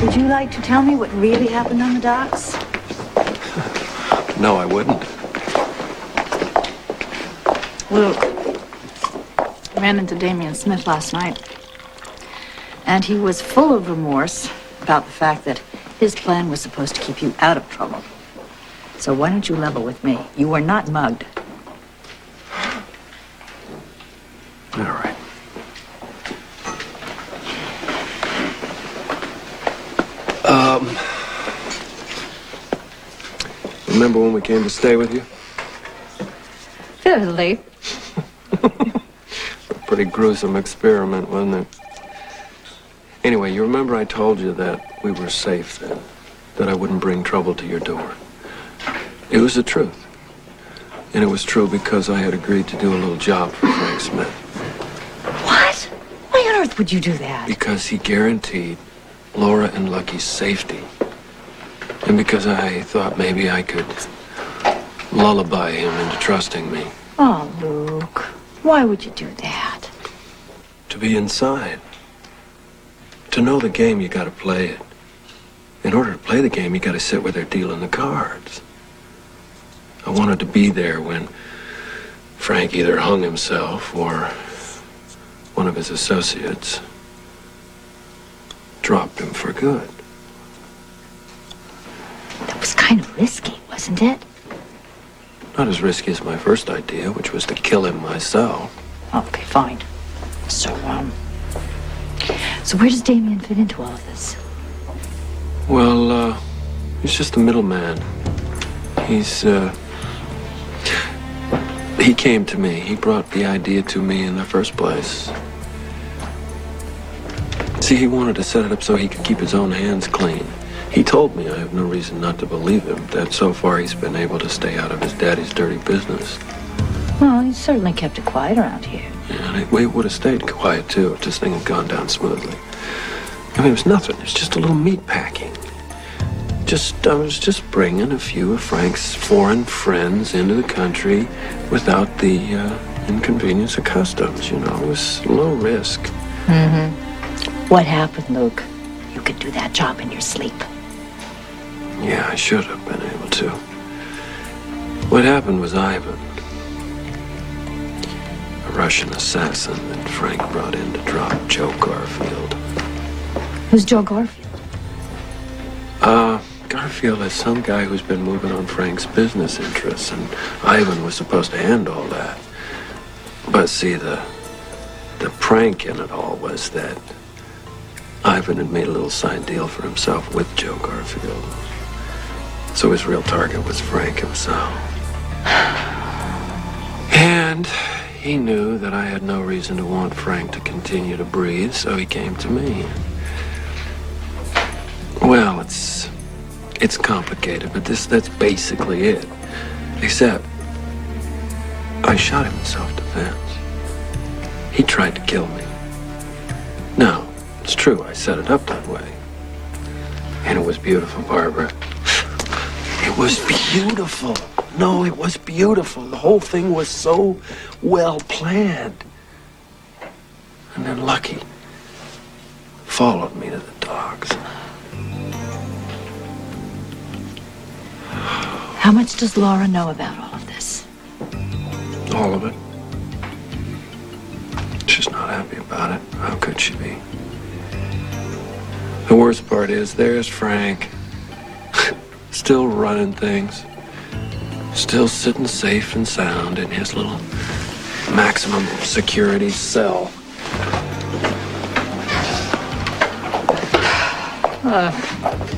Would you like to tell me what really happened on the docks? No, I wouldn't. Luke, I ran into Damian Smith last night. And he was full of remorse about the fact that his plan was supposed to keep you out of trouble. So why don't you level with me? You were not mugged. All right. Remember when we came to stay with you? Vividly. A pretty gruesome experiment, wasn't it? Anyway, you remember I told you that we were safe then, that I wouldn't bring trouble to your door. It was the truth. And it was true because I had agreed to do a little job for Frank Smith. What? Why on earth would you do that? Because he guaranteed Laura and Lucky's safety. And because I thought maybe I could lullaby him into trusting me. Oh, Luke, why would you do that? To be inside. To know the game, you gotta play it. In order to play the game, you gotta sit where they're dealing the cards. I wanted to be there when Frank either hung himself or one of his associates dropped him for good. That was kind of risky, wasn't it? Not as risky as my first idea, which was to kill him myself. Okay, fine. So where does Damian fit into all of this? Well, he's just a middleman. He came to me. He brought the idea to me in the first place. See, he wanted to set it up so he could keep his own hands clean. He told me, I have no reason not to believe him, that so far he's been able to stay out of his daddy's dirty business. Well, he's certainly kept it quiet around here. Yeah, and it would have stayed quiet, too, if this thing had gone down smoothly. I mean, it was nothing. It was just a little meat packing. I was just bringing a few of Frank's foreign friends into the country without the inconvenience of customs, you know. It was low risk. Mm-hmm. What happened, Luke? You could do that job in your sleep. Yeah, I should have been able to. What happened was Ivan, a Russian assassin that Frank brought in to drop Joe Garfield. Who's Joe Garfield? Garfield is some guy who's been moving on Frank's business interests, and Ivan was supposed to hand all that. But see, the prank in it all was that Ivan had made a little side deal for himself with Joe Garfield. So his real target was Frank himself. And he knew that I had no reason to want Frank to continue to breathe, so he came to me. Well, it's complicated, but that's basically it. Except, I shot him in self-defense. He tried to kill me. Now, it's true, I set it up that way. And it was beautiful, Barbara. It was beautiful. No, it was beautiful. The whole thing was so well planned. And then Lucky followed me to the dogs. How much does Laura know about all of this? All of it. She's not happy about it. How could she be? The worst part is, there's Frank. Still running things. Still sitting safe and sound in his little maximum security cell.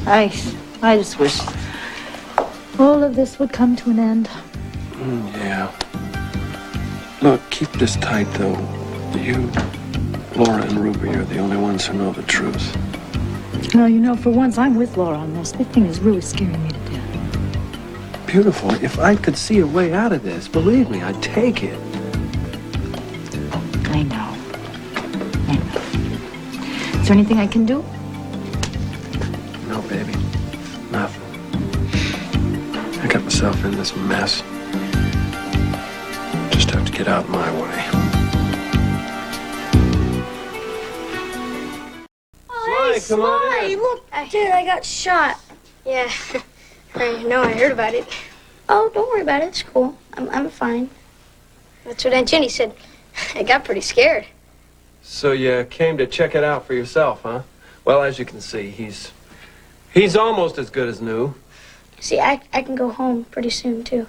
I just wish all of this would come to an end. Yeah. Look, keep this tight, though. You, Laura, and Ruby are the only ones who know the truth. Well, you know, for once, I'm with Laura on this. This thing is really scaring me to death. Beautiful. If I could see a way out of this, believe me, I'd take it. I know. Is there anything I can do? No, baby. Nothing. I got myself in this mess. Just have to get out my way. come on in. Look, Dad, I got shot. Yeah, I know, I heard about it. Oh, don't worry about it. It's cool. I'm fine. That's what Aunt Jenny said. I got pretty scared. So you came to check it out for yourself, huh? Well, as you can see, he's almost as good as new. See, I can go home pretty soon, too.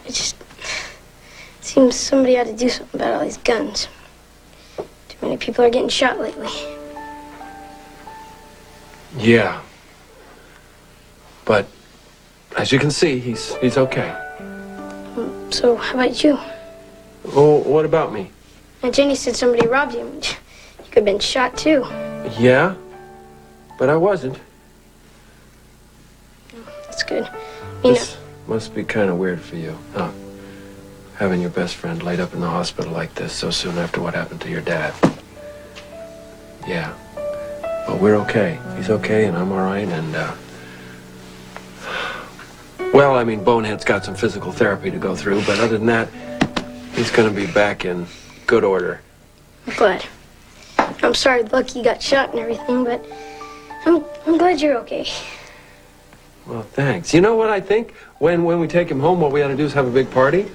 It just seems somebody ought to do something about all these guns. Too many people are getting shot lately. Yeah. But as you can see, he's okay. So how about you? Oh, what about me? Aunt Jenny said somebody robbed you. You could have been shot too. Yeah, but I wasn't. That's good. You This must be kind of weird for you, huh? Having your best friend laid up in the hospital like this so soon after what happened to your dad. Yeah. But we're okay. He's okay, and I'm all right, and, well, I mean, Bonehead's got some physical therapy to go through, but other than that, he's gonna be back in good order. I'm glad. I'm sorry Lucky got shot and everything, but I'm glad you're okay. Well, thanks. You know what I think? When we take him home, what we ought to do is have a big party.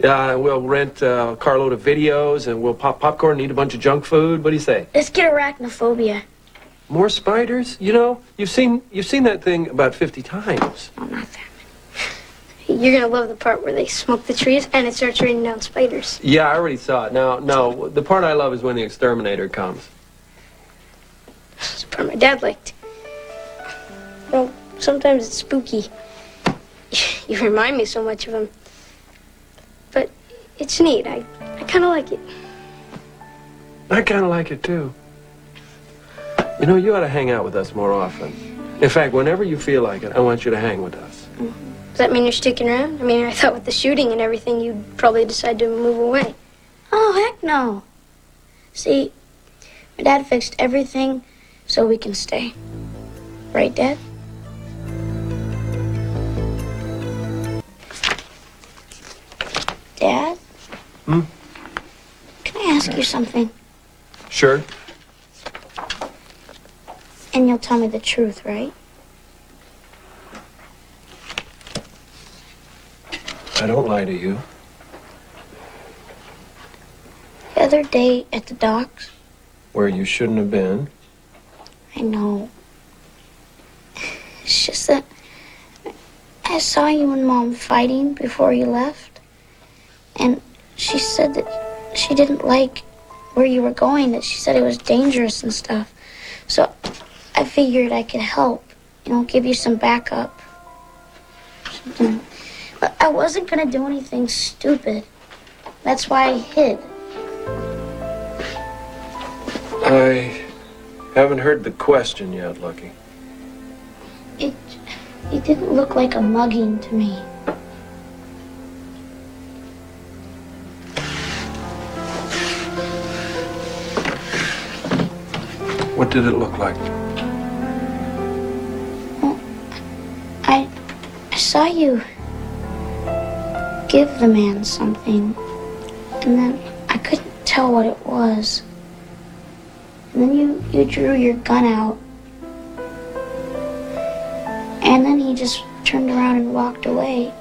We'll rent a carload of videos, and we'll pop popcorn and eat a bunch of junk food. What do you say? Let's get arachnophobia. More spiders? You know, you've seen that thing about 50 times. Oh, not that. You're gonna love the part where they smoke the trees and it starts raining down spiders. Yeah, I already saw it. No, the part I love is when the exterminator comes. It's the part my dad liked. Well, sometimes it's spooky. You remind me so much of him. But it's neat. I kind of like it. I kind of like it, too. You know, you ought to hang out with us more often. In fact, whenever you feel like it, I want you to hang with us. Does that mean you're sticking around? I mean, I thought with the shooting and everything, you'd probably decide to move away. Oh, heck no. See, my dad fixed everything so we can stay. Right, Dad? Dad? Hmm? Can I ask you something? Sure. And you'll tell me the truth, right? I don't lie to you. The other day at the docks, Where you shouldn't have been. I know. It's just that I saw you and Mom fighting before you left. And she said that she didn't like where you were going, that she said it was dangerous and stuff. So I figured I could help, give you some backup. But I wasn't going to do anything stupid. That's why I hid. I haven't heard the question yet, Lucky. It didn't look like a mugging to me. What did it look like? Well, I saw you give the man something, and then I couldn't tell what it was. And then you drew your gun out, and then he just turned around and walked away.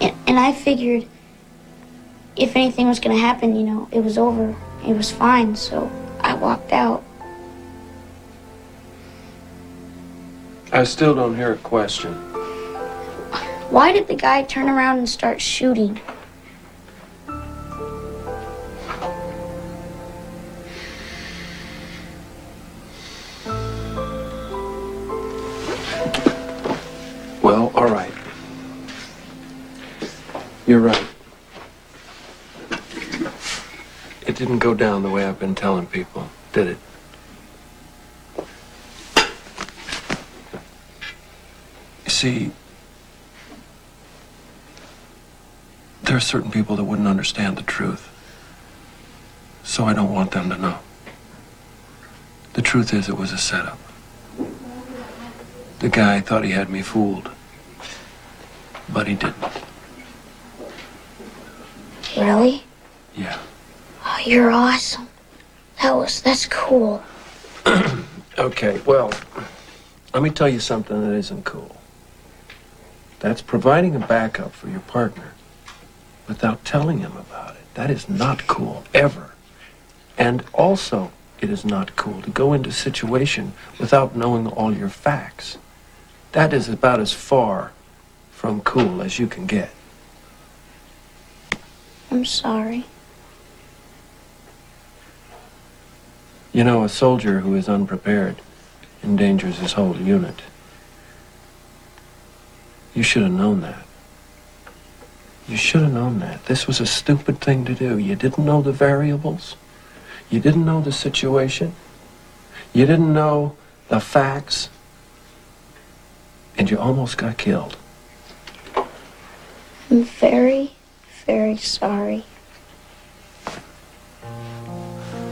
And I figured if anything was going to happen, it was over. It was fine, so I walked out. I still don't hear a question. Why did the guy turn around and start shooting? Well, all right. You're right. It didn't go down the way I've been telling people, did it? You see, there are certain people that wouldn't understand the truth. So I don't want them to know. The truth is, it was a setup. The guy thought he had me fooled. But he didn't. Really? Yeah. Oh, you're awesome. That's cool. Okay, well, let me tell you something that isn't cool. That's providing a backup for your partner without telling him about it. That is not cool, ever. And also, it is not cool to go into a situation without knowing all your facts. That is about as far from cool as you can get. I'm sorry. You know, a soldier who is unprepared endangers his whole unit. You should have known that. You should have known that. This was a stupid thing to do. You didn't know the variables. You didn't know the situation. You didn't know the facts. And you almost got killed. I'm very, very sorry.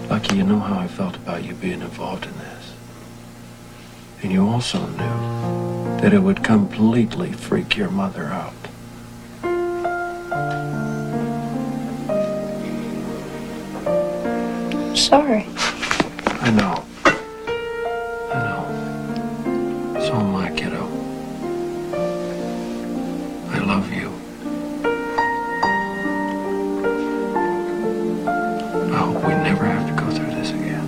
Lucky, you know how I felt about you being involved in this. And you also knew that it would completely freak your mother out. I'm sorry. I know. I know. So am I, kiddo. I love you. I hope we never have to go through this again.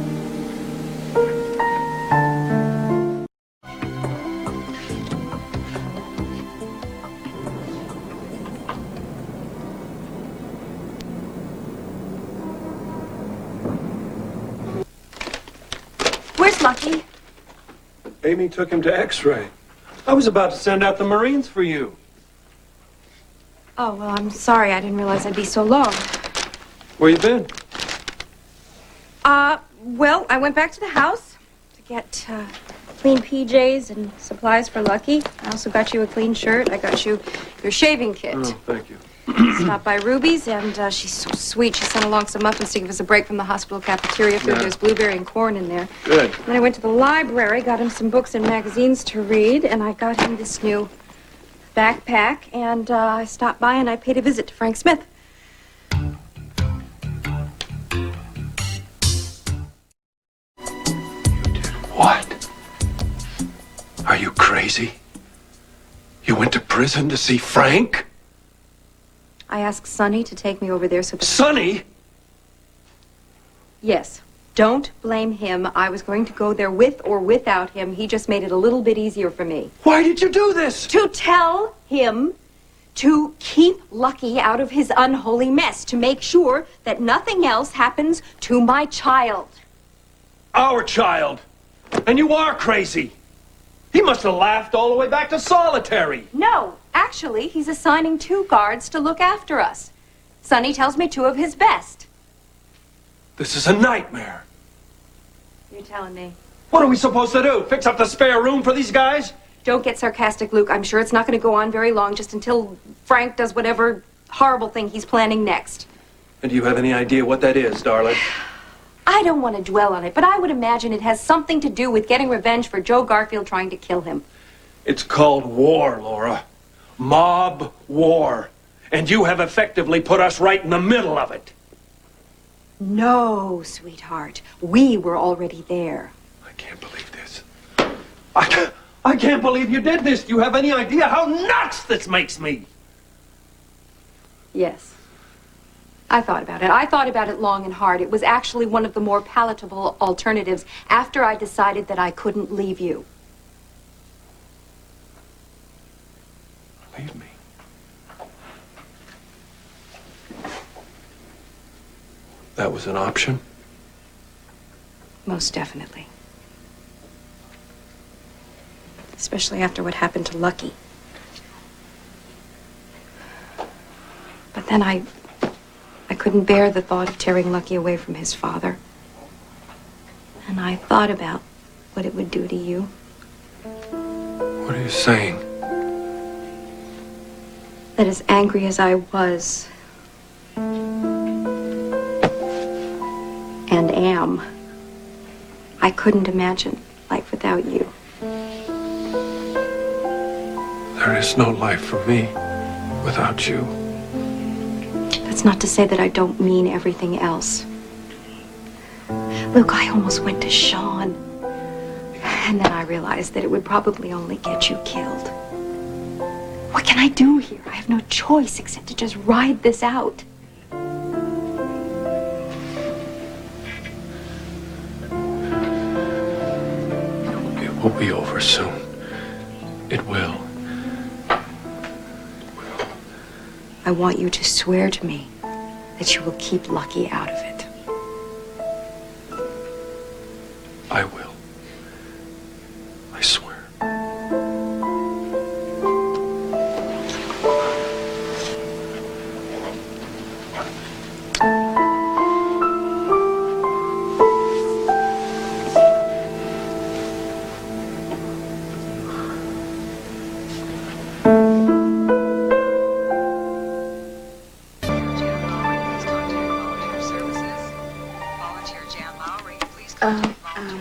Where's Lucky? Amy took him to X-ray. I was about to send out the Marines for you. Oh, well, I'm sorry. I didn't realize I'd be so long. Where you been? Well, I went back to the house to get clean PJs and supplies for Lucky. I also got you a clean shirt. I got you your shaving kit. Oh, thank you. Stopped by Ruby's, and she's so sweet. She sent along some muffins to give us a break from the hospital cafeteria. Yeah. There's blueberry and corn in there. Good. Then I went to the library, got him some books and magazines to read, and I got him this new backpack, and I stopped by and I paid a visit to Frank Smith. What? Are you crazy? You went to prison to see Frank? I asked Sonny to take me over there so that... Sonny? Yes. Don't blame him. I was going to go there with or without him. He just made it a little bit easier for me. Why did you do this? To tell him to keep Lucky out of his unholy mess, to make sure that nothing else happens to my child. Our child. And you are crazy. He must have laughed all the way back to solitary. No, actually, he's assigning 2 guards to look after us. Sonny tells me 2 of his best. This is a nightmare. You're telling me. What are we supposed to do? Fix up the spare room for these guys? Don't get sarcastic, Luke. I'm sure it's not going to go on very long, just until Frank does whatever horrible thing he's planning next. And do you have any idea what that is, darling? I don't want to dwell on it, but I would imagine it has something to do with getting revenge for Joe Garfield trying to kill him. It's called war, Laura. Mob war. And you have effectively put us right in the middle of it. No, sweetheart. We were already there. I can't believe this. I can't believe you did this. Do you have any idea how nuts this makes me? Yes. I thought about it. I thought about it long and hard. It was actually one of the more palatable alternatives after I decided that I couldn't leave you. Leave me? That was an option? Most definitely. Especially after what happened to Lucky. But then I couldn't bear the thought of tearing Lucky away from his father. And I thought about what it would do to you. What are you saying? That as angry as I was, and am, I couldn't imagine life without you. There is no life for me without you. That's not to say that I don't mean everything else. Luke, I almost went to Sean. And then I realized that it would probably only get you killed. What can I do here? I have no choice except to just ride this out. It will be over soon. It will. I want you to swear to me that you will keep Lucky out of it. I will. I swear.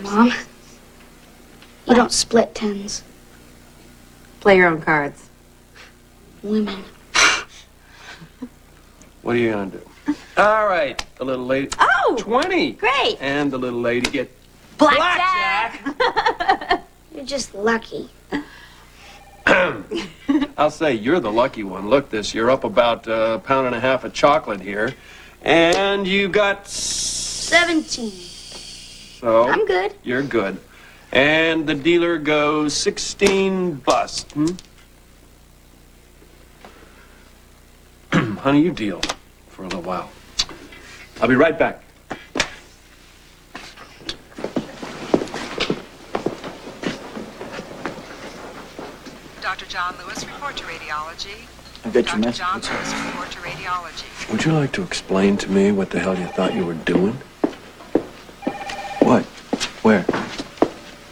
Mom, you don't split tens. Play your own cards. Women. What are you gonna do? All right, the little lady. Oh! 20. Great! And the little lady get Blackjack! You're just lucky. I'll say you're the lucky one. Look, you're up about a pound and a half of chocolate here. And you got 17. So I'm good. You're good. And the dealer goes 16 bust. Honey, you deal for a little while. I'll be right back. Dr. John Lewis, report to radiology. I got your Dr. message. John Lewis, report to radiology. Would you like to explain to me what the hell you thought you were doing? What? Where?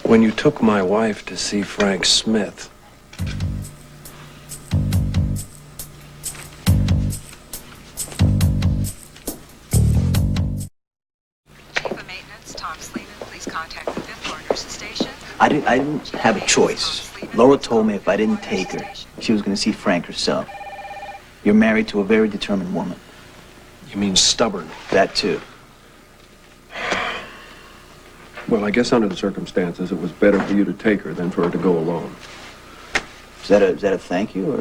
When you took my wife to see Frank Smith. Chief of Maintenance, Tom Sleeman, please contact the 5th floor nurses station. I didn't have a choice. Laura told me if I didn't take her, she was going to see Frank herself. You're married to a very determined woman. You mean stubborn? That too. Well, I guess under the circumstances, it was better for you to take her than for her to go alone. Is that a thank you, or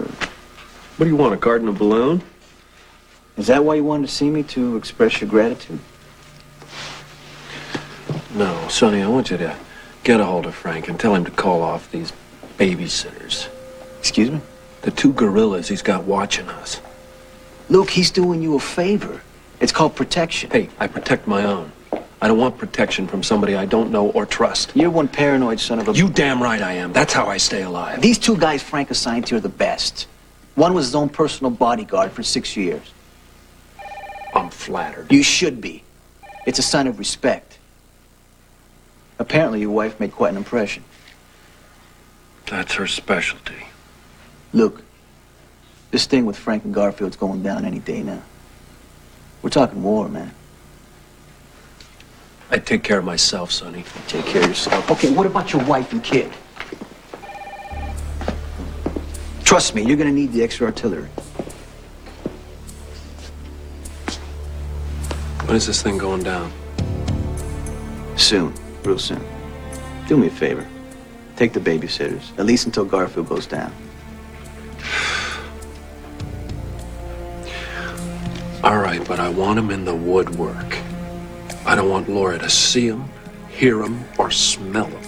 What do you want, a card and a balloon? is that why you wanted to see me, to express your gratitude? No, Sonny, I want you to get a hold of Frank and tell him to call off these babysitters. Excuse me? The 2 gorillas he's got watching us. Luke, he's doing you a favor. It's called protection. Hey, I protect my own. I don't want protection from somebody I don't know or trust. You're one paranoid son of a... You damn right I am. That's how I stay alive. These 2 guys Frank assigned to you are the best. One was his own personal bodyguard for 6 years. I'm flattered. You should be. It's a sign of respect. Apparently your wife made quite an impression. That's her specialty. Look, this thing with Frank and Garfield's going down any day now. We're talking war, man. I take care of myself, Sonny. Take care of yourself. Okay, what about your wife and kid? Trust me, you're gonna need the extra artillery. When is this thing going down? Soon, real soon. Do me a favor. Take the babysitters, at least until Garfield goes down. All right, but I want him in the woodwork. I don't want Laura to see him, hear him, or smell him.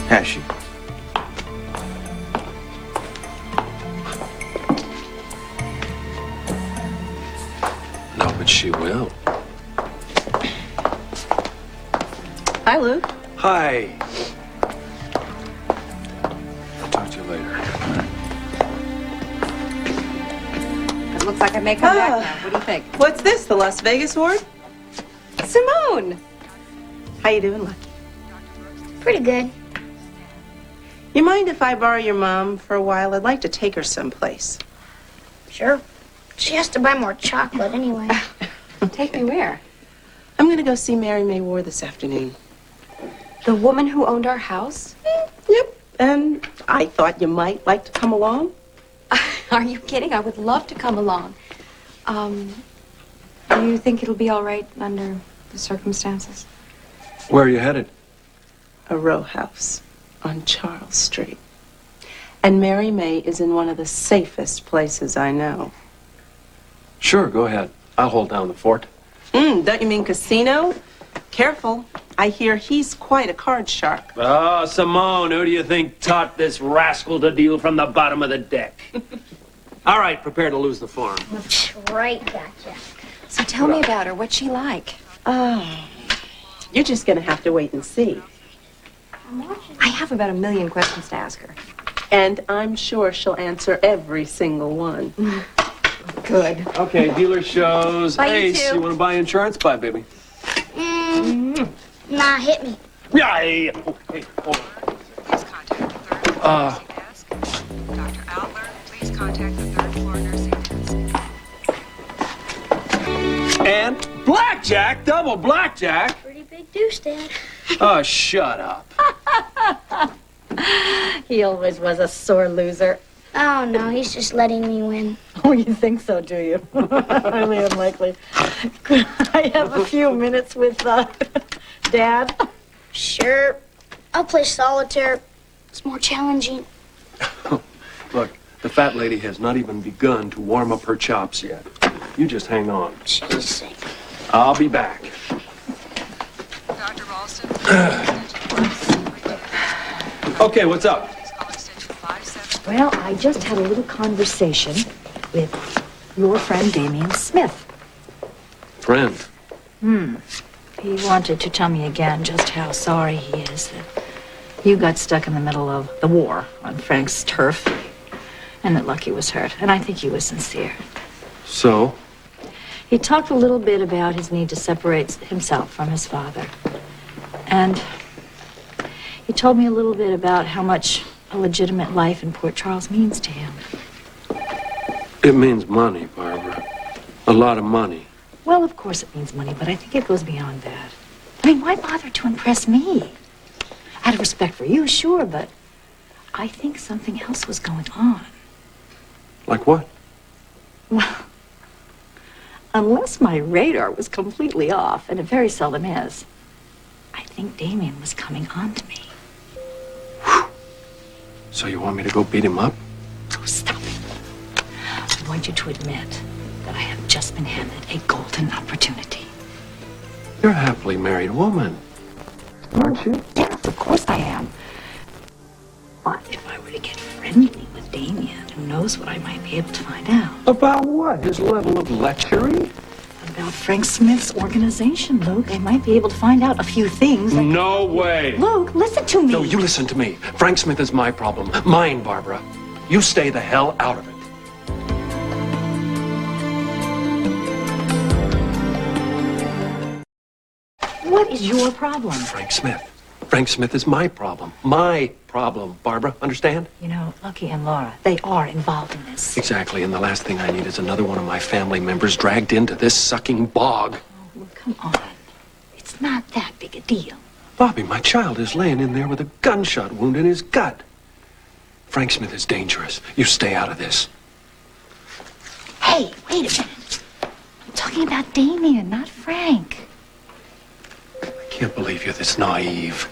Has she? No, but she will. Hi, Luke. Hi. I'll talk to you later. It looks like I may come back now. What do you think? What's this, the Las Vegas ward? Simone! How you doing, Lucky? Pretty good. You mind if I borrow your mom for a while? I'd like to take her someplace. Sure. She has to buy more chocolate anyway. Take me where? I'm going to go see Mary Mae Ward this afternoon. The woman who owned our house? Yep. And I thought you might like to come along. Are you kidding? I would love to come along. Do you think it'll be all right under the circumstances? Where are you headed? a row house on Charles Street. And Mary Mae is in one of the safest places I know. Sure, go ahead. I'll hold down the fort. Don't you mean casino? Careful. I hear he's quite a card shark. Oh, Simone, who do you think taught this rascal to deal from the bottom of the deck? All right, prepare to lose the farm. Right, gotcha. So tell me about her. What's she like? You're just going to have to wait and see. I have about 1,000,000 questions to ask her. And I'm sure she'll answer every single one. Good. Okay, dealer shows. Bye, you Ace, two. you want to buy insurance? Bye, baby. Nah, hit me. Yeah. Oh, hey, hold on. Please contact the third floor nursing desk. Dr. Outler, please contact the third floor nursing desk. And blackjack, double blackjack. Pretty big deuce, Dad. Oh, shut up. He always was a sore loser. Oh, no, he's just letting me win. Oh, you think so, do you? Highly unlikely. Could I have a few minutes with, Dad? Sure. I'll play solitaire. It's more challenging. Look, the fat lady has not even begun to warm up her chops yet. You just hang on. She's sick. I'll be back. Dr. Ralston, Okay, what's up? please call extension 57. Well, I just had a little conversation with your friend Damian Smith. Friend. He wanted to tell me again just how sorry he is that you got stuck in the middle of the war on Frank's turf and that Lucky was hurt. And I think he was sincere. So? He talked a little bit about his need to separate himself from his father. And he told me a little bit about how much a legitimate life in Port Charles means to him. It means money, Barbara. A lot of money. Well, of course it means money, but I think it goes beyond that. I mean, why bother to impress me? Out of respect for you, sure, but I think something else was going on. Like what? Well, unless my radar was completely off, and it very seldom is, I think Damian was coming on to me. So you want me to go beat him up? Oh, stop it. I want you to admit that I have just been handed a golden opportunity. You're a happily married woman, aren't you? Yes, of course I am. But if I were to get friendly with Damian, who knows what I might be able to find out? About what? His level of lechery? About Frank Smith's organization, Luke. I might be able to find out a few things. Like... No way. Luke, listen to me. No, you listen to me. Frank Smith is my problem. Mine, Barbara. You stay the hell out of it. What is your problem? Frank Smith. Frank Smith is my problem. My problem, Barbara. Understand? You know, Lucky and Laura, they are involved in this. Exactly, and the last thing I need is another one of my family members dragged into this sucking bog. Oh, Luke, come on. It's not that big a deal. Bobbie, my child is laying in there with a gunshot wound in his gut. Frank Smith is dangerous. You stay out of this. Hey, wait a minute. I'm talking about Damian, not Frank. I can't believe you're this naive.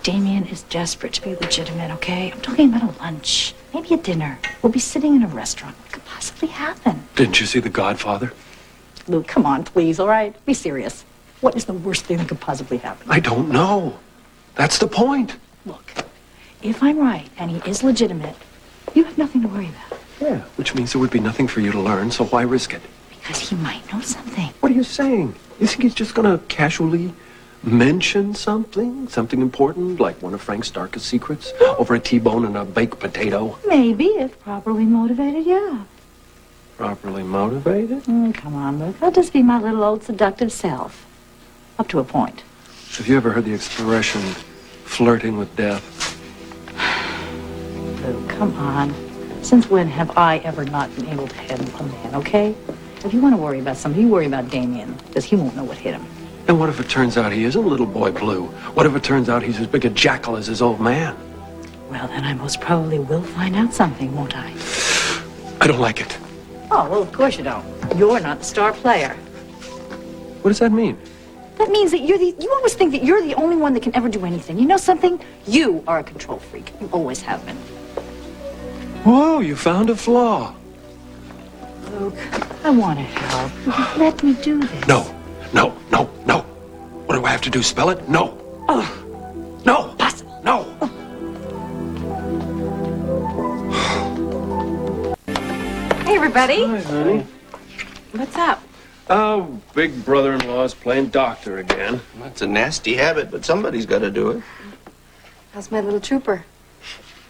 Damian is desperate to be legitimate, okay? I'm talking about a lunch, maybe a dinner. We'll be sitting in a restaurant. What could possibly happen? Didn't you see The Godfather? Luke, come on, please, all right? Be serious. What is the worst thing that could possibly happen? I don't know. That's the point. Look, if I'm right and he is legitimate, you have nothing to worry about. Yeah. Which means there would be nothing for you to learn, so why risk it? Because he might know something. What are you saying? You think he's just gonna casually mention something? Something important, like one of Frank's darkest secrets? Over a T-bone and a baked potato? Maybe, if properly motivated, yeah. Properly motivated? Come on, Luke. I'll just be my little old seductive self. Up to a point. Have you ever heard the expression, flirting with death? Luke, come on. Since when have I ever not been able to handle a man, okay? If you want to worry about something, you worry about Damian, because he won't know what hit him. And what if it turns out he isn't little boy blue? What if it turns out he's as big a jackal as his old man? Well, then I most probably will find out something, won't I? I don't like it. Oh, well, of course you don't. You're not the star player. What does that mean? That means that you always think that you're the only one that can ever do anything. You know something? You are a control freak. You always have been. Whoa, you found a flaw. Luke, I want to help. Let me do this. No. What do I have to do? Spell it? No. No. Possible. No. Hey, everybody. Hi, honey. What's up? Oh, big brother-in-law's playing doctor again. That's a nasty habit, but somebody's got to do it. How's my little trooper?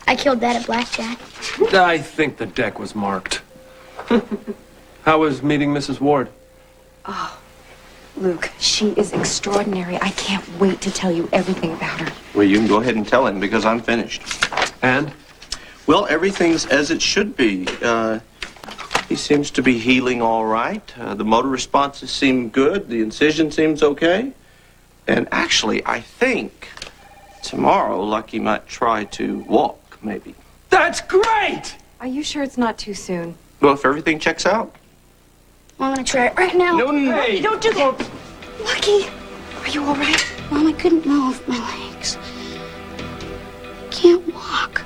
I killed that at blackjack. I think the deck was marked. How was meeting Mrs. Ward? Luke, she is extraordinary. I can't wait to tell you everything about her. Well, you can go ahead and tell him because I'm finished. And? Well, everything's as it should be. He seems to be healing all right. The motor responses seem good. The incision seems okay. And actually, I think tomorrow Lucky might try to walk, maybe. That's great! Are you sure it's not too soon? Well, if everything checks out. I'm gonna try it right now. No. Hey! Don't do that. Lucky, are you all right? Mom, I couldn't move my legs. Can't walk.